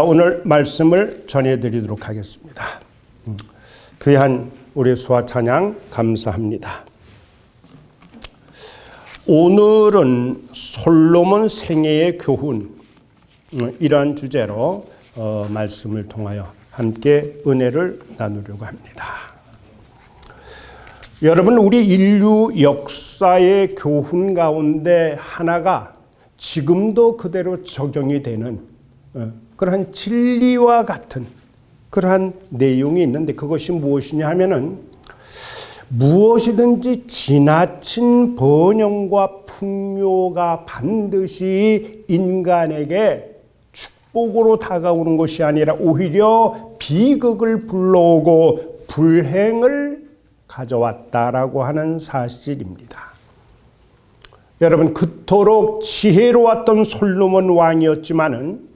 오늘 말씀을 전해드리도록 하겠습니다. 귀한 우리 수화 찬양 감사합니다. 오늘은 솔로몬 생애의 교훈, 이러한 주제로 말씀을 통하여 함께 은혜를 나누려고 합니다. 여러분, 우리 인류 역사의 교훈 가운데 하나가 지금도 그대로 적용이 되는 그러한 진리와 같은 그러한 내용이 있는데, 그것이 무엇이냐 하면은 무엇이든지 지나친 번영과 풍요가 반드시 인간에게 축복으로 다가오는 것이 아니라 오히려 비극을 불러오고 불행을 가져왔다라고 하는 사실입니다. 여러분, 그토록 지혜로웠던 솔로몬 왕이었지만은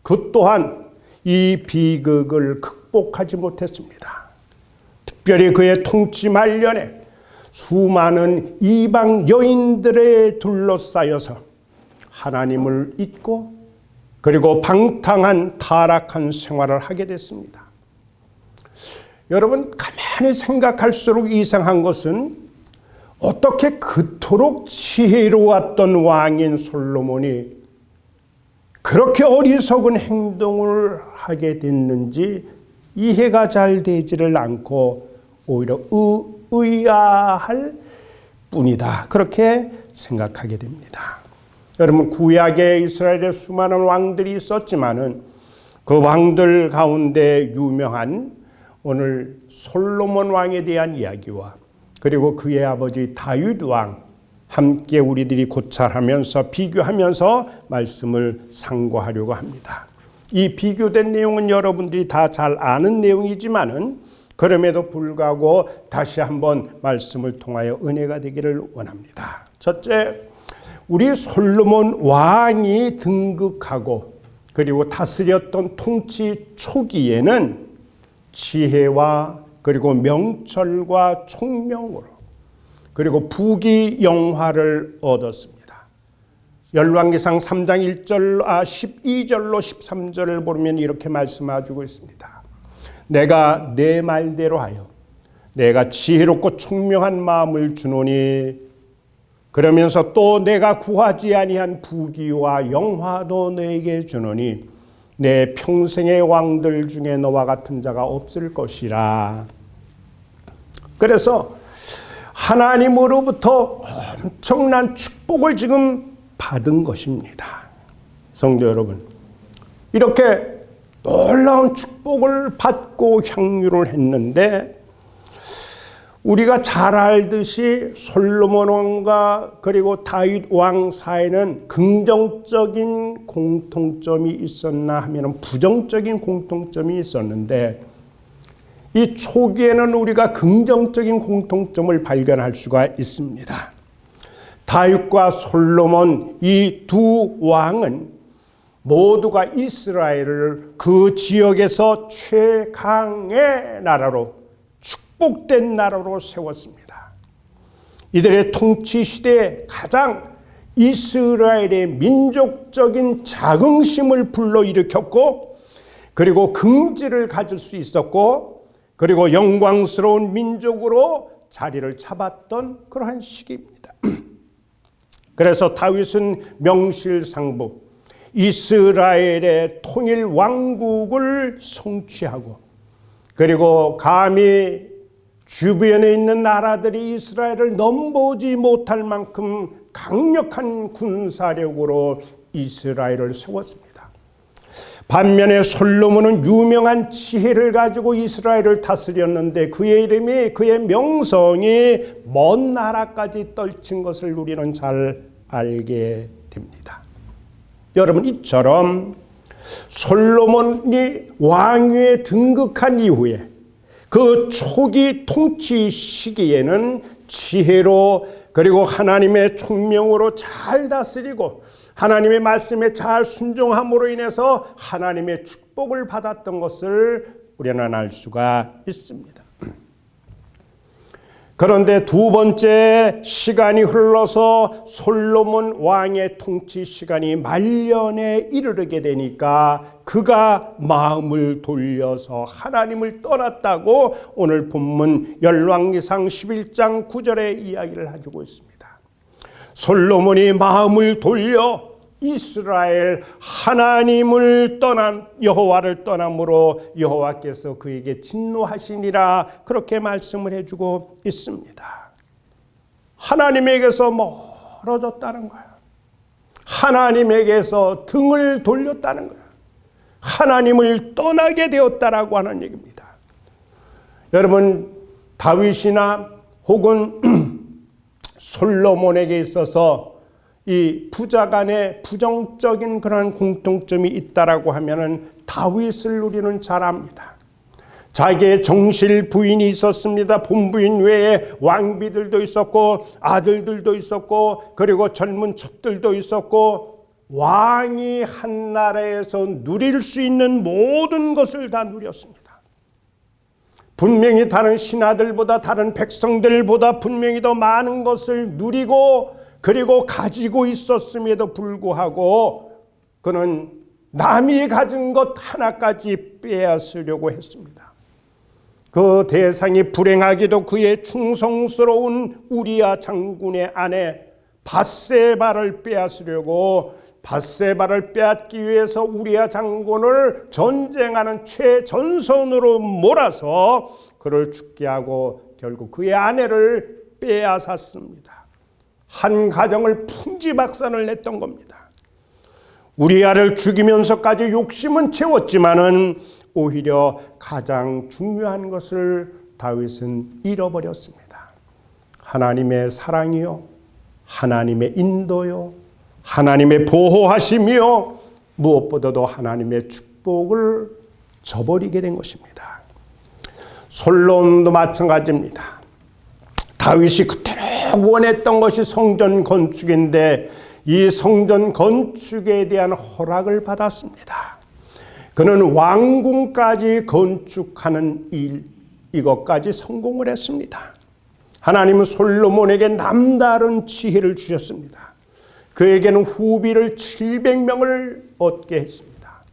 그 또한 이 비극을 극복하지 못했습니다. 특별히 그의 통치 말년에 수많은 이방 여인들에 둘러싸여서 하나님을 잊고 그리고 방탕한 타락한 생활을 하게 됐습니다. 여러분, 가만히 생각할수록 이상한 것은 어떻게 그토록 지혜로웠던 왕인 솔로몬이 그렇게 어리석은 행동을 하게 됐는지 이해가 잘 되지를 않고 오히려 의아할 뿐이다, 그렇게 생각하게 됩니다. 여러분, 구약에 이스라엘에 수많은 왕들이 있었지만은 그 왕들 가운데 유명한 오늘 솔로몬 왕에 대한 이야기와 그리고 그의 아버지 다윗 왕 함께 우리들이 고찰하면서 비교하면서 말씀을 상고하려고 합니다. 이 비교된 내용은 여러분들이 다 잘 아는 내용이지만은 그럼에도 불구하고 다시 한번 말씀을 통하여 은혜가 되기를 원합니다. 첫째, 우리 솔로몬 왕이 등극하고 그리고 다스렸던 통치 초기에는 지혜와 그리고 명철과 총명으로 그리고 부귀영화를 얻었습니다. 열왕기상 3장 12절로 13절을 보면 이렇게 말씀하고 있습니다. 내가 내 말대로 하여 내가 지혜롭고 총명한 마음을 주노니, 그러면서 또 내가 구하지 아니한 부귀와 영화도 너에게 주노니 내 평생의 왕들 중에 너와 같은 자가 없을 것이라. 그래서 하나님으로부터 엄청난 축복을 지금 받은 것입니다. 성도 여러분, 이렇게 놀라운 축복을 받고 향유를 했는데, 우리가 잘 알듯이 솔로몬 왕과 그리고 다윗 왕 사이에는 긍정적인 공통점이 있었나 하면 부정적인 공통점이 있었는데, 이 초기에는 우리가 긍정적인 공통점을 발견할 수가 있습니다. 다윗과 솔로몬 이 두 왕은 모두가 이스라엘을 그 지역에서 최강의 나라로, 축복된 나라로 세웠습니다. 이들의 통치 시대에 가장 이스라엘의 민족적인 자긍심을 불러일으켰고, 그리고 긍지를 가질 수 있었고, 그리고 영광스러운 민족으로 자리를 잡았던 그러한 시기입니다. 그래서 다윗은 명실상부 이스라엘의 통일 왕국을 성취하고, 그리고 감히 주변에 있는 나라들이 이스라엘을 넘보지 못할 만큼 강력한 군사력으로 이스라엘을 세웠습니다. 반면에 솔로몬은 유명한 지혜를 가지고 이스라엘을 다스렸는데 그의 이름이, 그의 명성이 먼 나라까지 떨친 것을 우리는 잘 알게 됩니다. 여러분, 이처럼 솔로몬이 왕위에 등극한 이후에 그 초기 통치 시기에는 지혜로 그리고 하나님의 총명으로 잘 다스리고 하나님의 말씀에 잘 순종함으로 인해서 하나님의 축복을 받았던 것을 우리는 알 수가 있습니다. 그런데 두 번째 시간이 흘러서 솔로몬 왕의 통치 시간이 말년에 이르게 되니까 그가 마음을 돌려서 하나님을 떠났다고 오늘 본문 열왕기상 11장 9절에 이야기를 해주고 있습니다. 솔로몬이 마음을 돌려 이스라엘 하나님을 떠난 여호와를 떠남으로 여호와께서 그에게 진노하시니라 그렇게 말씀을 해주고 있습니다. 하나님에게서 멀어졌다는 거야. 하나님에게서 등을 돌렸다는 거야. 하나님을 떠나게 되었다라고 하는 얘기입니다. 여러분, 다윗이나 혹은 솔로몬에게 있어서 이 부자 간에 부정적인 그런 공통점이 있다라고 하면은 다윗을 우리는 잘 압니다. 자기의 정실 부인이 있었습니다. 본부인 외에 왕비들도 있었고 아들들도 있었고 그리고 젊은 첩들도 있었고 왕이 한 나라에서 누릴 수 있는 모든 것을 다 누렸습니다. 분명히 다른 신하들보다 다른 백성들보다 분명히 더 많은 것을 누리고 그리고 가지고 있었음에도 불구하고 그는 남이 가진 것 하나까지 빼앗으려고 했습니다. 그 대상이 불행하게도 그의 충성스러운 우리아 장군의 아내 밧세바를 빼앗으려고 밧세바를 빼앗기 위해서 우리아 장군을 전쟁하는 최전선으로 몰아서 그를 죽게 하고 결국 그의 아내를 빼앗았습니다. 한 가정을 풍지박산을 냈던 겁니다. 우리아를 죽이면서까지 욕심은 채웠지만은 오히려 가장 중요한 것을 다윗은 잃어버렸습니다. 하나님의 사랑이요, 하나님의 인도요, 하나님의 보호하심이요, 무엇보다도 하나님의 축복을 저버리게 된 것입니다. 솔로몬도 마찬가지입니다. 다윗이 그토록 원했던 것이 성전 건축인데 이 성전 건축에 대한 허락을 받았습니다. 그는 왕궁까지 건축하는 일, 이것까지 성공을 했습니다. 하나님은 솔로몬에게 남다른 지혜를 주셨습니다. 그에게는 후비를 700명을 얻게 했습니다.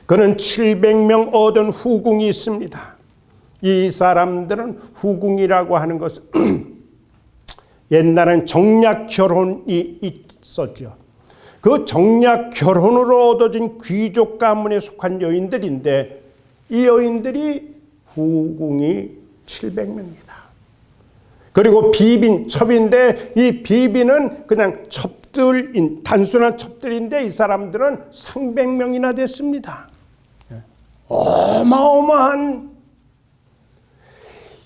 그는 700명 얻은 후궁이 있습니다. 이 사람들은 후궁이라고 하는 것은 옛날엔 정략 결혼이 있었죠. 그 정략 결혼으로 얻어진 귀족 가문에 속한 여인들인데 이 여인들이 후궁이 700명이다. 그리고 비빈, 첩인데 이 비빈은 그냥 첩들인, 단순한 첩들인데 이 사람들은 300명이나 됐습니다. 어마어마한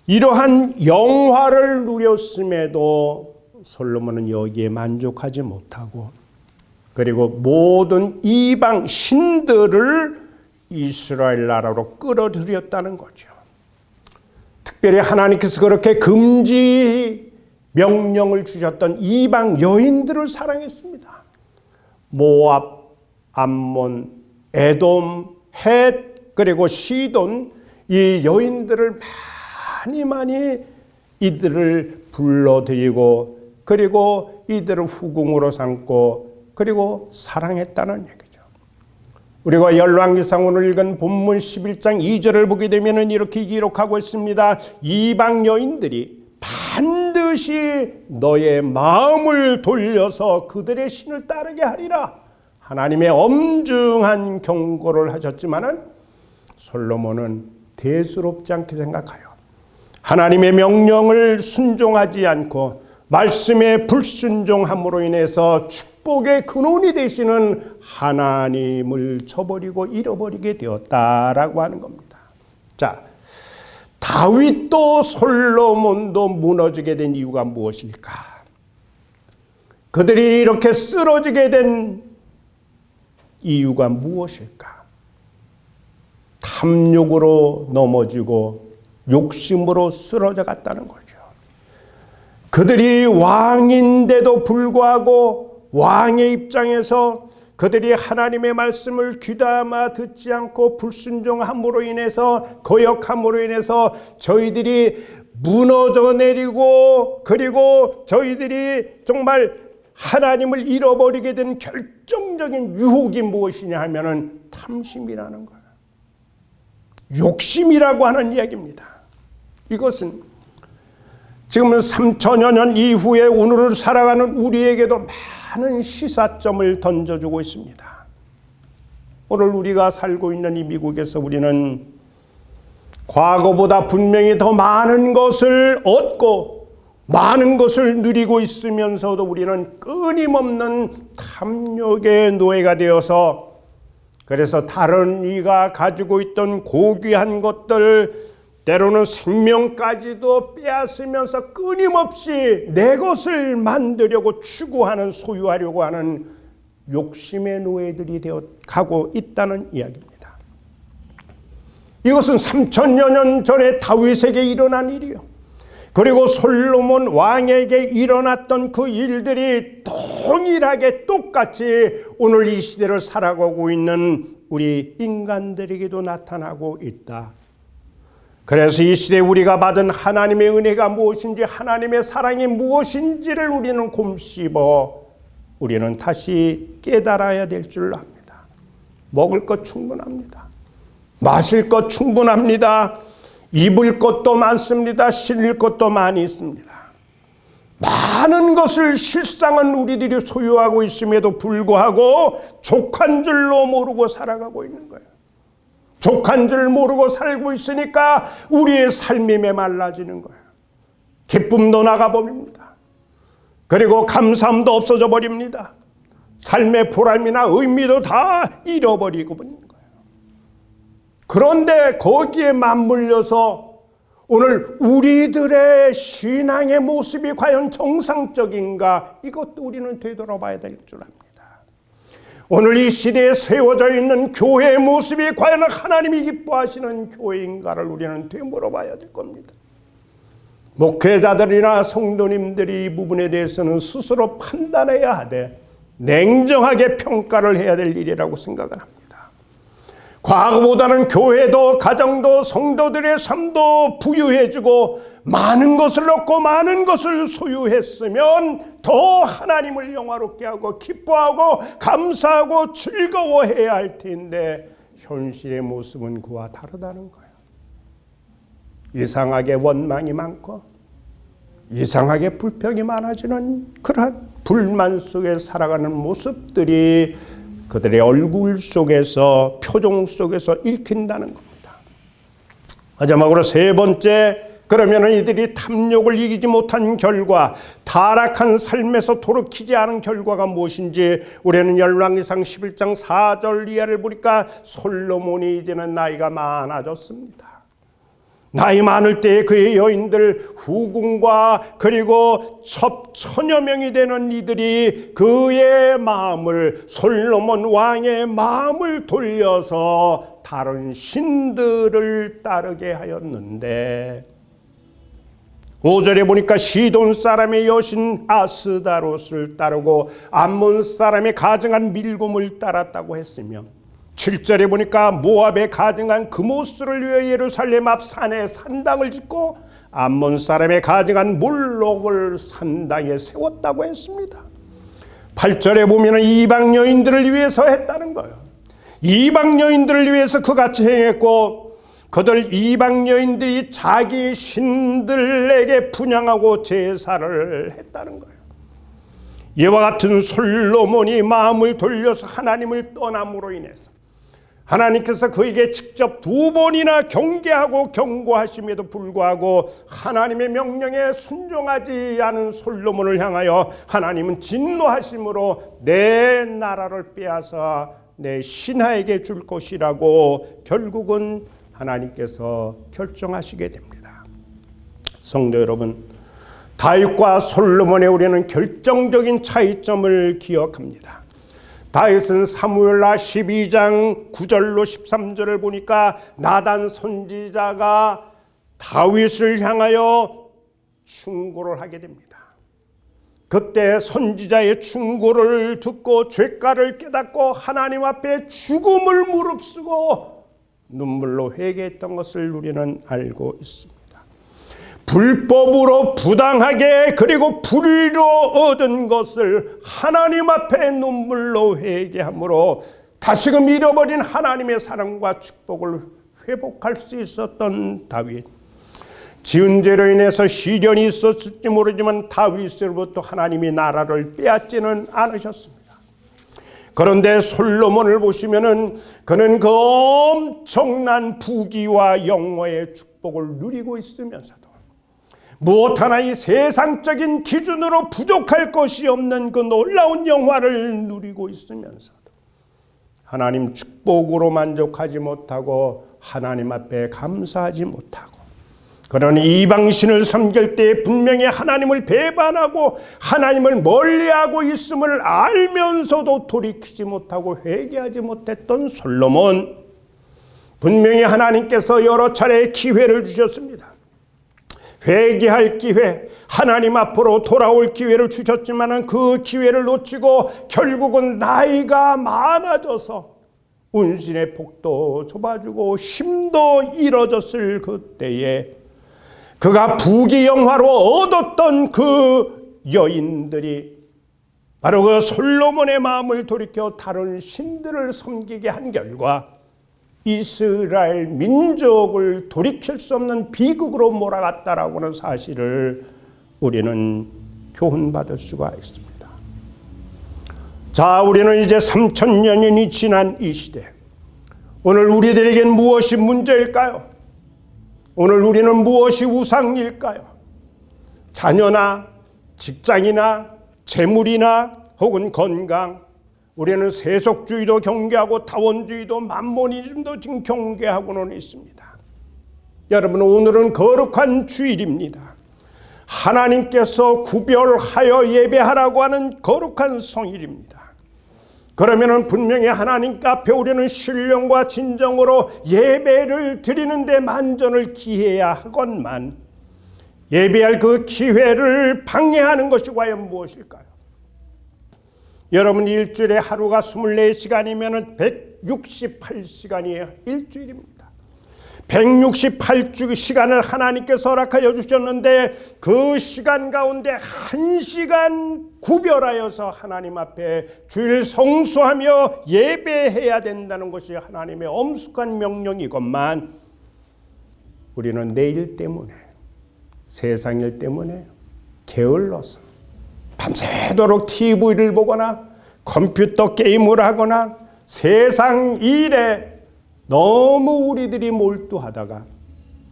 이러한 영화를 누렸음에도 솔로몬은 여기에 만족하지 못하고 그리고 모든 이방 신들을 이스라엘 나라로 끌어들였다는 거죠. 특별히 하나님께서 그렇게 금지 명령을 주셨던 이방 여인들을 사랑했습니다. 모압, 암몬, 에돔, 헷 그리고 시돈 이 여인들을 많이 이들을 불러들이고 그리고 이들을 후궁으로 삼고 그리고 사랑했다는 얘기죠. 우리가 열왕기상 오늘 읽은 본문 11장 2절을 보게 되면 이렇게 기록하고 있습니다. 이방 여인들이 반드시 너의 마음을 돌려서 그들의 신을 따르게 하리라. 하나님의 엄중한 경고를 하셨지만은 솔로몬은 대수롭지 않게 생각하여 하나님의 명령을 순종하지 않고 말씀에 불순종함으로 인해서 축복의 근원이 되시는 하나님을 저버리고 잃어버리게 되었다라고 하는 겁니다. 자, 다윗도 솔로몬도 무너지게 된 이유가 무엇일까? 그들이 이렇게 쓰러지게 된 이유가 무엇일까? 탐욕으로 넘어지고 욕심으로 쓰러져 갔다는 거죠. 그들이 왕인데도 불구하고 왕의 입장에서 그들이 하나님의 말씀을 귀담아 듣지 않고 불순종함으로 인해서, 거역함으로 인해서 저희들이 무너져 내리고, 그리고 저희들이 정말 하나님을 잃어버리게 된 결정적인 유혹이 무엇이냐 하면은 탐심이라는 거예요. 욕심이라고 하는 이야기입니다. 이것은 지금은 3000여 년 이후에 오늘을 살아가는 우리에게도 많은 시사점을 던져주고 있습니다. 오늘 우리가 살고 있는 이 미국에서 우리는 과거보다 분명히 더 많은 것을 얻고 많은 것을 누리고 있으면서도 우리는 끊임없는 탐욕의 노예가 되어서, 그래서 다른 이가 가지고 있던 고귀한 것들, 때로는 생명까지도 빼앗으면서 끊임없이 내 것을 만들려고 추구하는, 소유하려고 하는 욕심의 노예들이 되어 가고 있다는 이야기입니다. 이것은 3000여 년 전에 다윗에게 일어난 일이요, 그리고 솔로몬 왕에게 일어났던 그 일들이 동일하게 똑같이 오늘 이 시대를 살아가고 있는 우리 인간들에게도 나타나고 있다. 그래서 이 시대에 우리가 받은 하나님의 은혜가 무엇인지, 하나님의 사랑이 무엇인지를 우리는 곰씹어 우리는 다시 깨달아야 될 줄 압니다. 먹을 것 충분합니다. 마실 것 충분합니다. 입을 것도 많습니다. 신을 것도 많이 있습니다. 많은 것을 실상은 우리들이 소유하고 있음에도 불구하고 족한 줄로 모르고 살아가고 있는 거예요. 족한 줄 모르고 살고 있으니까 우리의 삶이 메말라지는 거예요. 기쁨도 나가버립니다. 그리고 감사함도 없어져 버립니다. 삶의 보람이나 의미도 다 잃어버리고 버리는 거예요. 그런데 거기에 맞물려서 오늘 우리들의 신앙의 모습이 과연 정상적인가, 이것도 우리는 되돌아봐야 될 줄 압니다. 오늘 이 시대에 세워져 있는 교회의 모습이 과연 하나님이 기뻐하시는 교회인가를 우리는 되물어봐야 될 겁니다. 목회자들이나 성도님들이 이 부분에 대해서는 스스로 판단해야 하되 냉정하게 평가를 해야 될 일이라고 생각을 합니다. 과거보다는 교회도 가정도 성도들의 삶도 부유해지고 많은 것을 얻고 많은 것을 소유했으면 더 하나님을 영화롭게 하고 기뻐하고 감사하고 즐거워해야 할 텐데 현실의 모습은 그와 다르다는 거예요. 이상하게 원망이 많고 이상하게 불평이 많아지는 그러한 불만 속에 살아가는 모습들이 그들의 얼굴 속에서, 표정 속에서 읽힌다는 겁니다. 마지막으로 세 번째, 그러면 이들이 탐욕을 이기지 못한 결과, 타락한 삶에서 돌이키지 않은 결과가 무엇인지 우리는 열왕기상 11장 4절 이하를 보니까 솔로몬이 이제는 나이가 많아졌습니다. 나이 많을 때에 그의 여인들 후궁과 그리고 천여 명이 되는 이들이 그의 마음을, 솔로몬 왕의 마음을 돌려서 다른 신들을 따르게 하였는데, 5절에 보니까 시돈 사람의 여신 아스다롯을 따르고 암몬 사람의 가증한 밀곰을 따랐다고 했으며, 7절에 보니까 모압에 가증한 그모스를 위해 예루살렘 앞 산에 산당을 짓고 암몬 사람의 가증한 몰록을 산당에 세웠다고 했습니다. 8절에 보면 이방 여인들을 위해서 했다는 거예요. 이방 여인들을 위해서 그같이 행했고, 그들 이방 여인들이 자기 신들에게 분향하고 제사를 했다는 거예요. 이와 같은 솔로몬이 마음을 돌려서 하나님을 떠남으로 인해서 하나님께서 그에게 직접 2번이나 경계하고 경고하심에도 불구하고 하나님의 명령에 순종하지 않은 솔로몬을 향하여 하나님은 진노하심으로 내 나라를 빼앗아 내 신하에게 줄 것이라고 결국은 하나님께서 결정하시게 됩니다. 성도 여러분, 다윗과 솔로몬의 우리는 결정적인 차이점을 기억합니다. 다윗은 사무엘하 12장 9절로 13절을 보니까 나단 선지자가 다윗을 향하여 충고를 하게 됩니다. 그때 선지자의 충고를 듣고 죄가를 깨닫고 하나님 앞에 죽음을 무릅쓰고 눈물로 회개했던 것을 우리는 알고 있습니다. 불법으로 부당하게 그리고 불의로 얻은 것을 하나님 앞에 눈물로 회개함으로 다시금 잃어버린 하나님의 사랑과 축복을 회복할 수 있었던 다윗. 지은 죄로 인해서 시련이 있었을지 모르지만 다윗으로부터 하나님이 나라를 빼앗지는 않으셨습니다. 그런데 솔로몬을 보시면은 그는 그 엄청난 부귀와 영화의 축복을 누리고 있으면서도 무엇 하나 이 세상적인 기준으로 부족할 것이 없는 그 놀라운 영화를 누리고 있으면서도 하나님 축복으로 만족하지 못하고 하나님 앞에 감사하지 못하고 그런 이방신을 섬길 때 분명히 하나님을 배반하고 하나님을 멀리하고 있음을 알면서도 돌이키지 못하고 회개하지 못했던 솔로몬. 분명히 하나님께서 여러 차례 기회를 주셨습니다. 회개할 기회, 하나님 앞으로 돌아올 기회를 주셨지만 그 기회를 놓치고 결국은 나이가 많아져서 운신의 폭도 좁아지고 힘도 잃어졌을 그때에 그가 부귀영화로 얻었던 그 여인들이 바로 그 솔로몬의 마음을 돌이켜 다른 신들을 섬기게 한 결과 이스라엘 민족을 돌이킬 수 없는 비극으로 몰아갔다라고 하는 사실을 우리는 교훈받을 수가 있습니다. 자, 우리는 이제 3000년이 지난 이 시대, 오늘 우리들에겐 무엇이 문제일까요? 오늘 우리는 무엇이 우상일까요? 자녀나 직장이나 재물이나 혹은 건강, 우리는 세속주의도 경계하고 다원주의도 만모니즘도 지금 경계하고는 있습니다. 여러분, 오늘은 거룩한 주일입니다. 하나님께서 구별하여 예배하라고 하는 거룩한 성일입니다. 그러면은 분명히 하나님 앞에 우리는 신령과 진정으로 예배를 드리는데 만전을 기해야 하건만 예배할 그 기회를 방해하는 것이 과연 무엇일까요? 여러분, 일주일에 하루가 24시간이면 168시간이에요. 일주일입니다. 168시간을 하나님께서 허락하여 주셨는데 그 시간 가운데 1시간 구별하여서 하나님 앞에 주일 성수하며 예배해야 된다는 것이 하나님의 엄숙한 명령이건만 우리는 내일 때문에, 세상 일 때문에 게을러서 밤새도록 TV를 보거나 컴퓨터 게임을 하거나 세상 일에 너무 우리들이 몰두하다가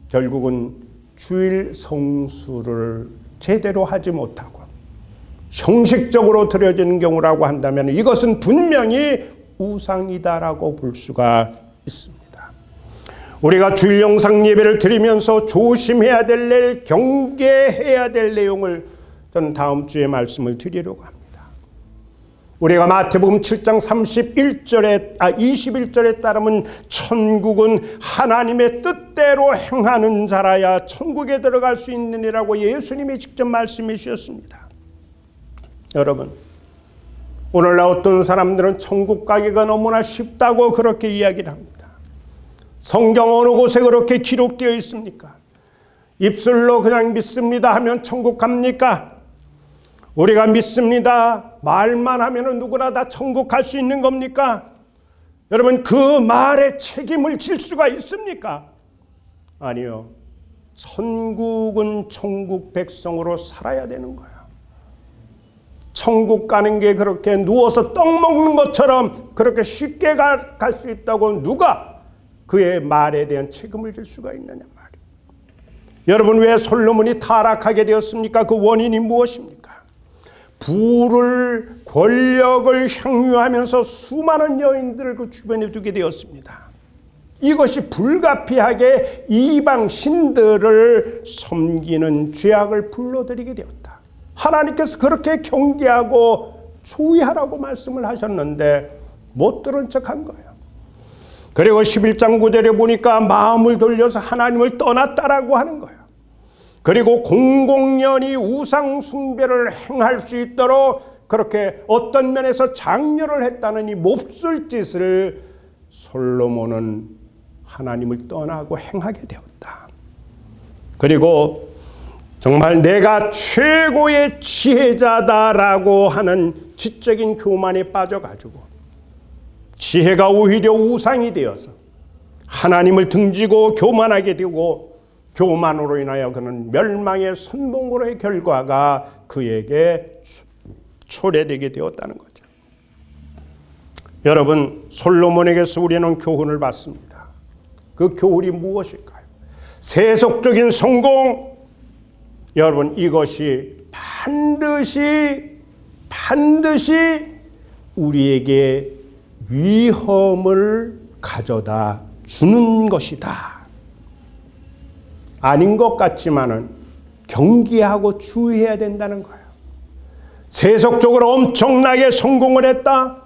결국은 주일 성수를 제대로 하지 못하고 형식적으로 드려지는 경우라고 한다면 이것은 분명히 우상이다라고 볼 수가 있습니다. 우리가 주일 영상 예배를 드리면서 조심해야 될 일, 경계해야 될 내용을 저는 다음 주에 말씀을 드리려고 합니다. 우리가 마태복음 7장 21절에 따르면 천국은 하나님의 뜻대로 행하는 자라야 천국에 들어갈 수 있느니라고 예수님이 직접 말씀해 주셨습니다. 여러분, 오늘날 어떤 사람들은 천국 가기가 너무나 쉽다고 그렇게 이야기를 합니다. 성경 어느 곳에 그렇게 기록되어 있습니까? 입술로 그냥 믿습니다 하면 천국 갑니까? 우리가 믿습니다 말만 하면 누구나 다 천국 갈 수 있는 겁니까? 여러분, 그 말에 책임을 질 수가 있습니까? 아니요. 천국은 천국 백성으로 살아야 되는 거예요. 천국 가는 게 그렇게 누워서 떡 먹는 것처럼 그렇게 쉽게 갈 수 있다고 누가 그의 말에 대한 책임을 질 수가 있느냐 말이에요. 여러분, 왜 솔로몬이 타락하게 되었습니까? 그 원인이 무엇입니까? 부를, 권력을 향유하면서 수많은 여인들을 그 주변에 두게 되었습니다. 이것이 불가피하게 이방 신들을 섬기는 죄악을 불러들이게 되었다. 하나님께서 그렇게 경계하고 주의하라고 말씀을 하셨는데 못 들은 척한 거예요. 그리고 11장 9절에 보니까 마음을 돌려서 하나님을 떠났다라고 하는 거예요. 그리고 공공연히 우상 숭배를 행할 수 있도록 그렇게 어떤 면에서 장려를 했다는 이 몹쓸 짓을 솔로몬은 하나님을 떠나고 행하게 되었다. 그리고 정말 내가 최고의 지혜자다라고 하는 지적인 교만에 빠져가지고 지혜가 오히려 우상이 되어서 하나님을 등지고 교만하게 되고 교만으로 인하여 그는 멸망의 선봉으로의 결과가 그에게 초래되게 되었다는 거죠. 여러분, 솔로몬에게서 우리는 교훈을 받습니다. 그 교훈이 무엇일까요? 세속적인 성공, 여러분 이것이 반드시 우리에게 위험을 가져다 주는 것이다. 아닌 것 같지만은 경계하고 주의해야 된다는 거예요. 세속적으로 엄청나게 성공을 했다?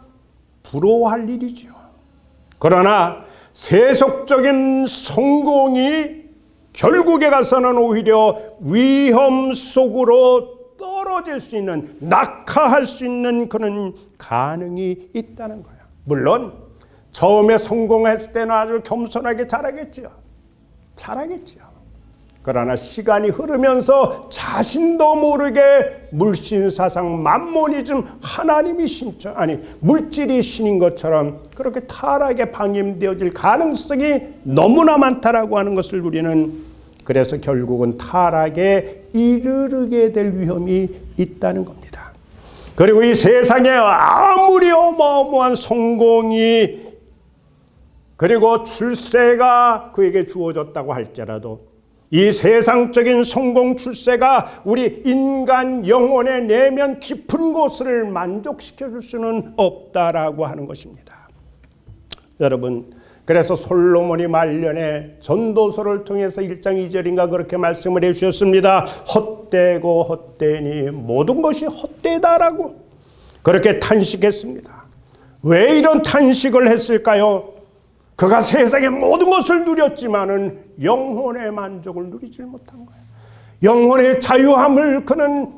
부러워할 일이죠. 그러나 세속적인 성공이 결국에 가서는 오히려 위험 속으로 떨어질 수 있는, 낙하할 수 있는 그런 가능이 있다는 거예요. 물론 처음에 성공했을 때는 아주 겸손하게 잘하겠죠. 그러나 시간이 흐르면서 자신도 모르게 물신사상 만모니즘, 하나님이 신처, 물질이 신인 것처럼 그렇게 타락에 방임되어질 가능성이 너무나 많다라고 하는 것을 우리는, 그래서 결국은 타락에 이르게 될 위험이 있다는 겁니다. 그리고 이 세상에 아무리 어마어마한 성공이 그리고 출세가 그에게 주어졌다고 할지라도 이 세상적인 성공, 출세가 우리 인간 영혼의 내면 깊은 곳을 만족시켜 줄 수는 없다라고 하는 것입니다. 여러분, 그래서 솔로몬이 말년에 전도서를 통해서 1장 2절인가 그렇게 말씀을 해주셨습니다. 헛되고 헛되니 모든 것이 헛되다라고 그렇게 탄식했습니다. 왜 이런 탄식을 했을까요? 그가 세상의 모든 것을 누렸지만은 영혼의 만족을 누리질 못한 거예요. 영혼의 자유함을 그는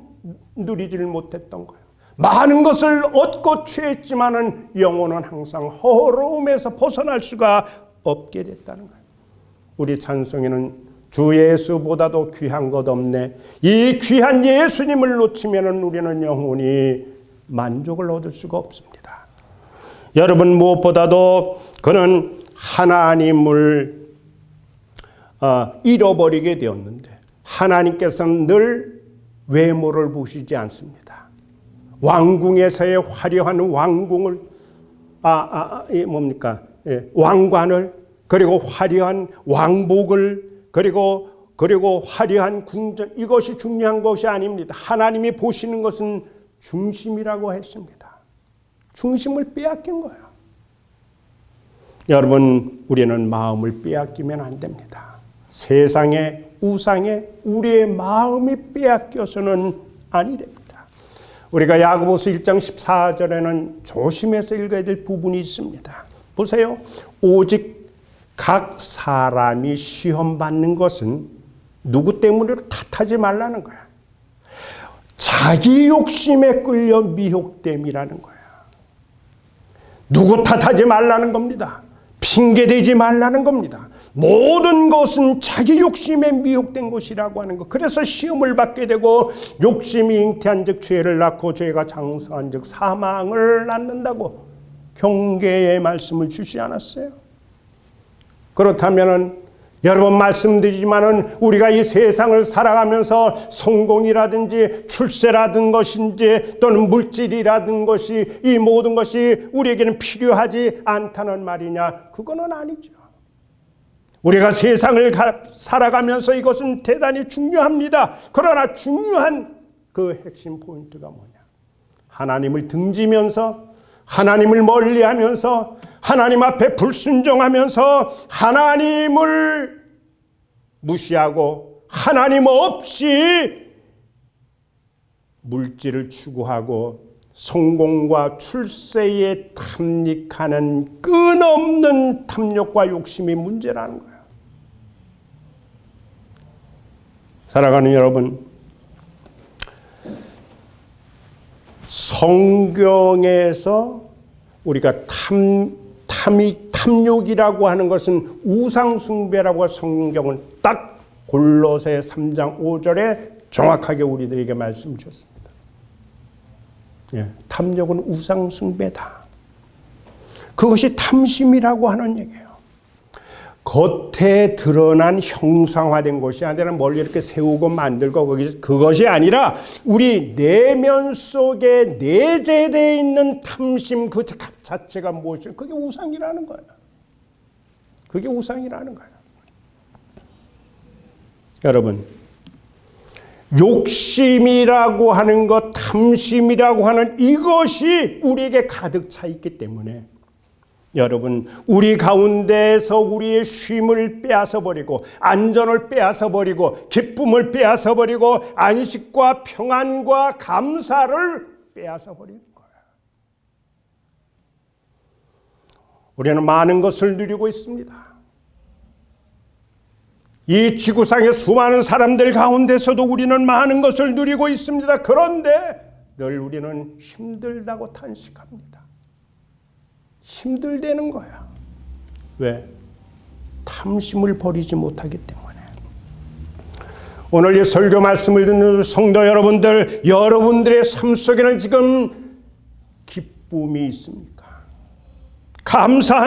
누리질 못했던 거예요. 많은 것을 얻고 취했지만은 영혼은 항상 허러움에서 벗어날 수가 없게 됐다는 거예요. 우리 찬송에는 주 예수보다도 귀한 것 없네. 이 귀한 예수님을 놓치면은 우리는 영혼이 만족을 얻을 수가 없습니다. 여러분, 무엇보다도 그는 하나님을 잃어버리게 되었는데 하나님께서는 늘 외모를 보시지 않습니다. 왕궁에서의 화려한 왕궁을 왕관을, 그리고 화려한 왕복을, 그리고 화려한 궁전, 이것이 중요한 것이 아닙니다. 하나님이 보시는 것은 중심이라고 했습니다. 중심을 빼앗긴 거예요. 여러분, 우리는 마음을 빼앗기면 안 됩니다. 세상의 우상에 우리의 마음이 빼앗겨서는 아니 됩니다. 우리가 야고보서 1장 14절에는 조심해서 읽어야 될 부분이 있습니다. 보세요. 오직 각 사람이 시험 받는 것은 누구 때문에 탓하지 말라는 거야. 자기 욕심에 끌려 미혹됨이라는 거야. 누구 탓하지 말라는 겁니다. 핑계대지 말라는 겁니다. 모든 것은 자기 욕심에 미혹된 것이라고 하는 것. 그래서 시험을 받게 되고 욕심이 잉태한 즉 죄를 낳고 죄가 장성한 즉 사망을 낳는다고 경계의 말씀을 주시 않았어요? 그렇다면은 여러분 말씀드리지만은 우리가 이 세상을 살아가면서 성공이라든지 출세라든 것인지 또는 물질이라든 것이 이 모든 것이 우리에게는 필요하지 않다는 말이냐? 그거는 아니죠. 우리가 세상을 살아가면서 이것은 대단히 중요합니다. 그러나 중요한 그 핵심 포인트가 뭐냐? 하나님을 등지면서 하나님을 멀리하면서 하나님 앞에 불순종하면서 하나님을 무시하고 하나님 없이 물질을 추구하고 성공과 출세에 탐닉하는 끊없는 탐욕과 욕심이 문제라는 거예요. 사랑하는 여러분, 성경에서 우리가 탐욕이라고 하는 것은 우상숭배라고 성경은 딱 골로새 3장 5절에 정확하게 우리들에게 말씀 주셨습니다. 예, 탐욕은 우상숭배다. 그것이 탐심이라고 하는 얘기예요. 겉에 드러난 형상화된 것이 아니라 뭘 이렇게 세우고 만들고 그것이 아니라 우리 내면 속에 내재되어 있는 탐심 그 자체가 무엇이냐? 그게 우상이라는 거예요. 그게 우상이라는 거예요. 여러분, 욕심이라고 하는 것, 탐심이라고 하는 이것이 우리에게 가득 차 있기 때문에 여러분, 우리 가운데서 우리의 쉼을 빼앗아버리고 안전을 빼앗아버리고 기쁨을 빼앗아버리고 안식과 평안과 감사를 빼앗아버리는 거예요. 우리는 많은 것을 누리고 있습니다. 이 지구상의 수많은 사람들 가운데서도 우리는 많은 것을 누리고 있습니다. 그런데 늘 우리는 힘들다고 탄식합니다. 힘들다는 거야. 왜? 탐심을 버리지 못하기 때문에. 오늘 이 설교 말씀을 듣는 성도 여러분들, 여러분들의 삶 속에는 지금 기쁨이 있습니까? 감사한